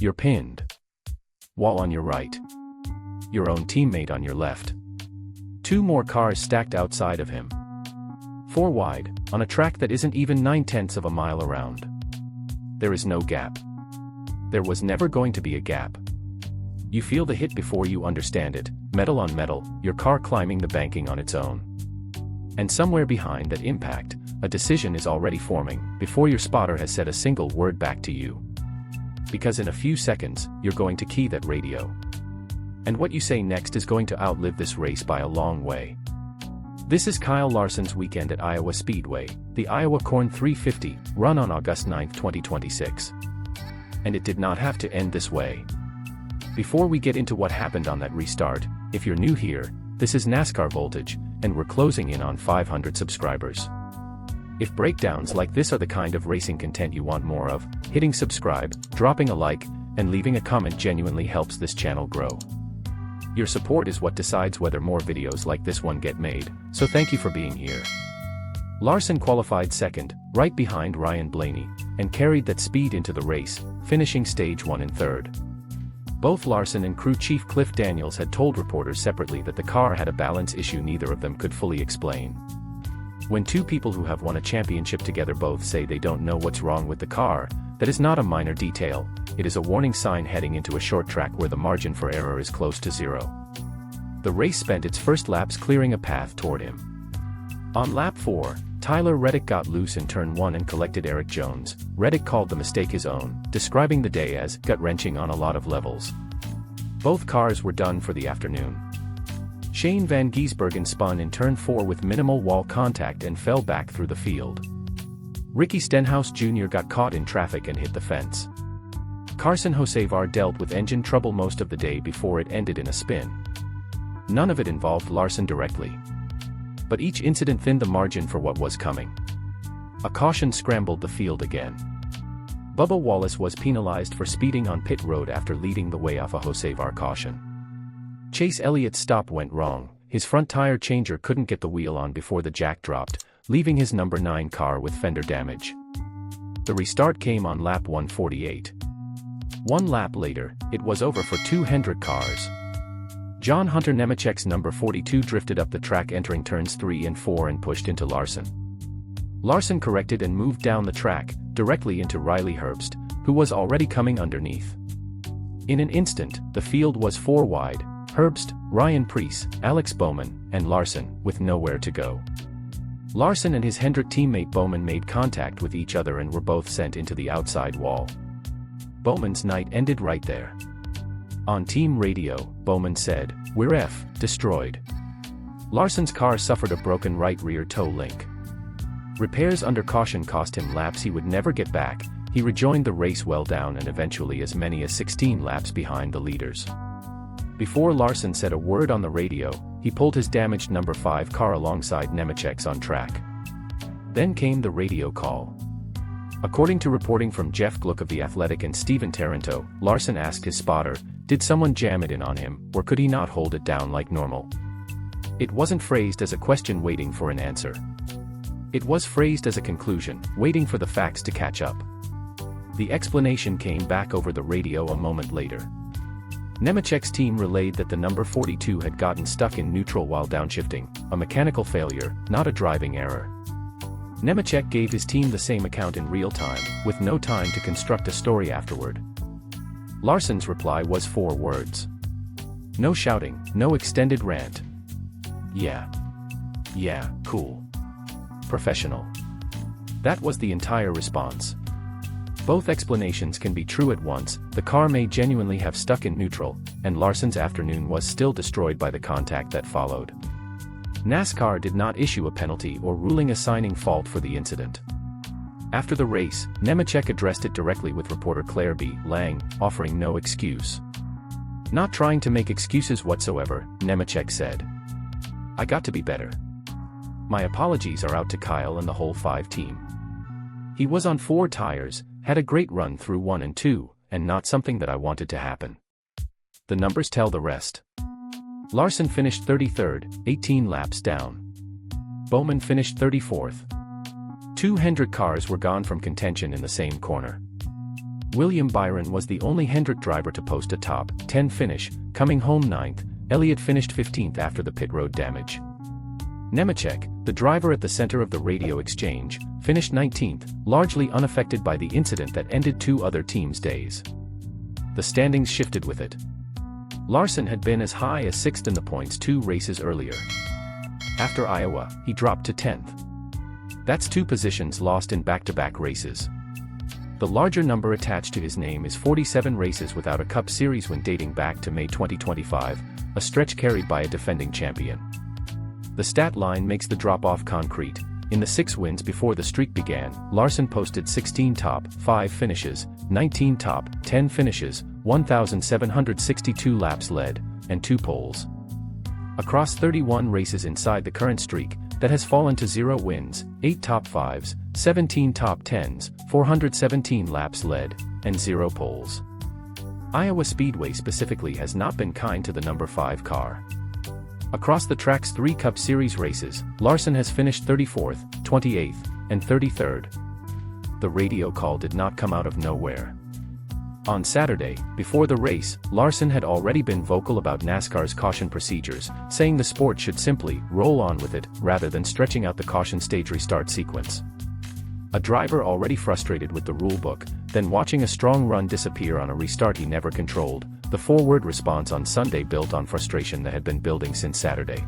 you're pinned. Wall on your right. Your own teammate on your left. 2 more cars stacked outside of him. 4 wide, on a track that isn't even 9/10 of a mile around. There is no gap. There was never going to be a gap. You feel the hit before you understand it, metal on metal, your car climbing the banking on its own. And somewhere behind that impact, a decision is already forming, before your spotter has said a single word back to you. Because in a few seconds, you're going to key that radio. And what you say next is going to outlive this race by a long way. This is Kyle Larson's weekend at Iowa Speedway, the Iowa Corn 350, run on August 9, 2026. And it did not have to end this way. Before we get into what happened on that restart, if you're new here, this is NASCAR Voltage, and we're closing in on 500 subscribers. If breakdowns like this are the kind of racing content you want more of, hitting subscribe, dropping a like, and leaving a comment genuinely helps this channel grow. Your support is what decides whether more videos like this one get made, so thank you for being here. Larson qualified second, right behind Ryan Blaney, and carried that speed into the race, finishing stage 1 and 3rd. Both Larson and crew chief Cliff Daniels had told reporters separately that the car had a balance issue neither of them could fully explain. When 2 people who have won a championship together both say they don't know what's wrong with the car, that is not a minor detail, it is a warning sign heading into a short track where the margin for error is close to 0. The race spent its first laps clearing a path toward him. On lap 4, Tyler Reddick got loose in turn 1 and collected Eric Jones. Reddick called the mistake his own, describing the day as gut-wrenching on a lot of levels. Both cars were done for the afternoon. Shane Van Gisbergen spun in turn 4 with minimal wall contact and fell back through the field. Ricky Stenhouse Jr. got caught in traffic and hit the fence. Carson Hocevar dealt with engine trouble most of the day before it ended in a spin. None of it involved Larson directly. But each incident thinned the margin for what was coming. A caution scrambled the field again. Bubba Wallace was penalized for speeding on pit road after leading the way off a Hocevar caution. Chase Elliott's stop went wrong, his front tire changer couldn't get the wheel on before the jack dropped, leaving his number 9 car with fender damage. The restart came on lap 148. 1 lap later, it was over for 2 Hendrick cars. John Hunter Nemechek's number 42 drifted up the track entering turns 3 and 4 and pushed into Larson. Larson corrected and moved down the track, directly into Riley Herbst, who was already coming underneath. In an instant, the field was 4 wide, Herbst, Ryan Preece, Alex Bowman, and Larson, with nowhere to go. Larson and his Hendrick teammate Bowman made contact with each other and were both sent into the outside wall. Bowman's night ended right there. On team radio, Bowman said, "We're destroyed." Larson's car suffered a broken right rear toe link. Repairs under caution cost him laps he would never get back. He rejoined the race well down and eventually as many as 16 laps behind the leaders. Before Larson said a word on the radio, he pulled his damaged number 5 car alongside Nemechek's on track. Then came the radio call. According to reporting from Jeff Gluck of The Athletic and Steven Taranto, Larson asked his spotter, did someone jam it in on him, or could he not hold it down like normal? It wasn't phrased as a question waiting for an answer. It was phrased as a conclusion, waiting for the facts to catch up. The explanation came back over the radio a moment later. Nemechek's team relayed that the number 42 had gotten stuck in neutral while downshifting, a mechanical failure, not a driving error. Nemechek gave his team the same account in real time, with no time to construct a story afterward. Larson's reply was 4 words. No shouting, no extended rant. Yeah, cool. Professional. That was the entire response. Both explanations can be true at once. The car may genuinely have stuck in neutral, and Larson's afternoon was still destroyed by the contact that followed. NASCAR did not issue a penalty or ruling assigning fault for the incident. After the race, Nemechek addressed it directly with reporter Claire B. Lang, offering no excuse. Not trying to make excuses whatsoever, Nemechek said, "I got to be better. My apologies are out to Kyle and the whole 5 team. He was on 4 tires, had a great run through 1 and 2, and not something that I wanted to happen. The numbers tell the rest." Larson finished 33rd, 18 laps down. Bowman finished 34th. 2 Hendrick cars were gone from contention in the same corner. William Byron was the only Hendrick driver to post a top 10 finish, coming home 9th. Elliott finished 15th after the pit road damage. Nemechek, the driver at the center of the radio exchange, finished 19th, largely unaffected by the incident that ended 2 other teams' days. The standings shifted with it. Larson had been as high as 6th in the points 2 races earlier. After Iowa, he dropped to 10th. That's 2 positions lost in back-to-back races. The larger number attached to his name is 47 races without a Cup Series win dating back to May 2025, a stretch carried by a defending champion. The stat line makes the drop-off concrete. In the 6 wins before the streak began, Larson posted 16 top 5 finishes, 19 top 10 finishes, 1,762 laps led, and 2 poles. Across 31 races inside the current streak, that has fallen to 0 wins, 8 top 5s, 17 top 10s, 417 laps led, and 0 poles. Iowa Speedway specifically has not been kind to the number 5 car. Across the track's 3 Cup Series races, Larson has finished 34th, 28th, and 33rd. The radio call did not come out of nowhere. On Saturday, before the race, Larson had already been vocal about NASCAR's caution procedures, saying the sport should simply roll on with it, rather than stretching out the caution stage restart sequence. A driver already frustrated with the rulebook, then watching a strong run disappear on a restart he never controlled, the forward response on Sunday built on frustration that had been building since Saturday.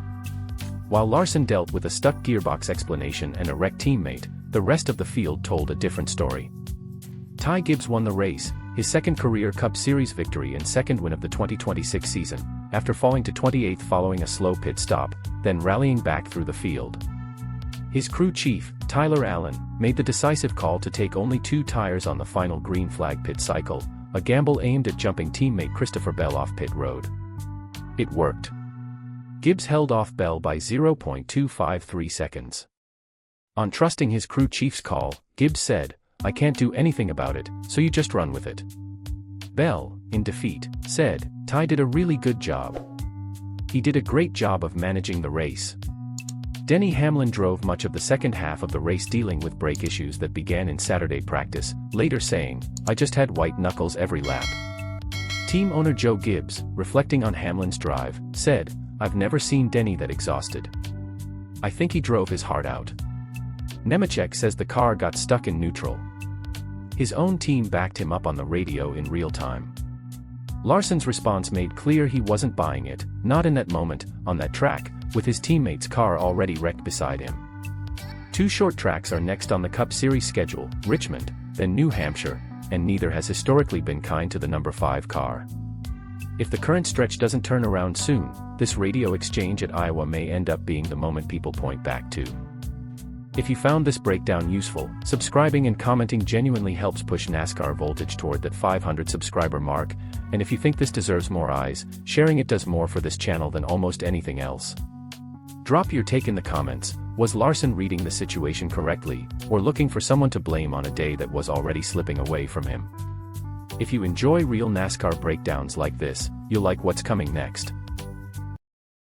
While Larson dealt with a stuck gearbox explanation and a wrecked teammate, the rest of the field told a different story. Ty Gibbs won the race, his second career Cup Series victory and second win of the 2026 season, after falling to 28th following a slow pit stop, then rallying back through the field. His crew chief, Tyler Allen, made the decisive call to take only 2 tires on the final green flag pit cycle, a gamble aimed at jumping teammate Christopher Bell off pit road. It worked. Gibbs held off Bell by 0.253 seconds. On trusting his crew chief's call, Gibbs said, "I can't do anything about it, so you just run with it." Bell, in defeat, said, "Ty did a really good job. He did a great job of managing the race." Denny Hamlin drove much of the second half of the race dealing with brake issues that began in Saturday practice, later saying, "I just had white knuckles every lap." Team owner Joe Gibbs, reflecting on Hamlin's drive, said, "I've never seen Denny that exhausted. I think he drove his heart out." Nemechek says the car got stuck in neutral. His own team backed him up on the radio in real time. Larson's response made clear he wasn't buying it, not in that moment, on that track, with his teammate's car already wrecked beside him. 2 short tracks are next on the Cup Series schedule, Richmond, then New Hampshire, and neither has historically been kind to the number 5 car. If the current stretch doesn't turn around soon, this radio exchange at Iowa may end up being the moment people point back to. If you found this breakdown useful, subscribing and commenting genuinely helps push NASCAR Voltage toward that 500 subscriber mark, and if you think this deserves more eyes, sharing it does more for this channel than almost anything else. Drop your take in the comments. Was Larson reading the situation correctly, or looking for someone to blame on a day that was already slipping away from him? If you enjoy real NASCAR breakdowns like this, you'll like what's coming next.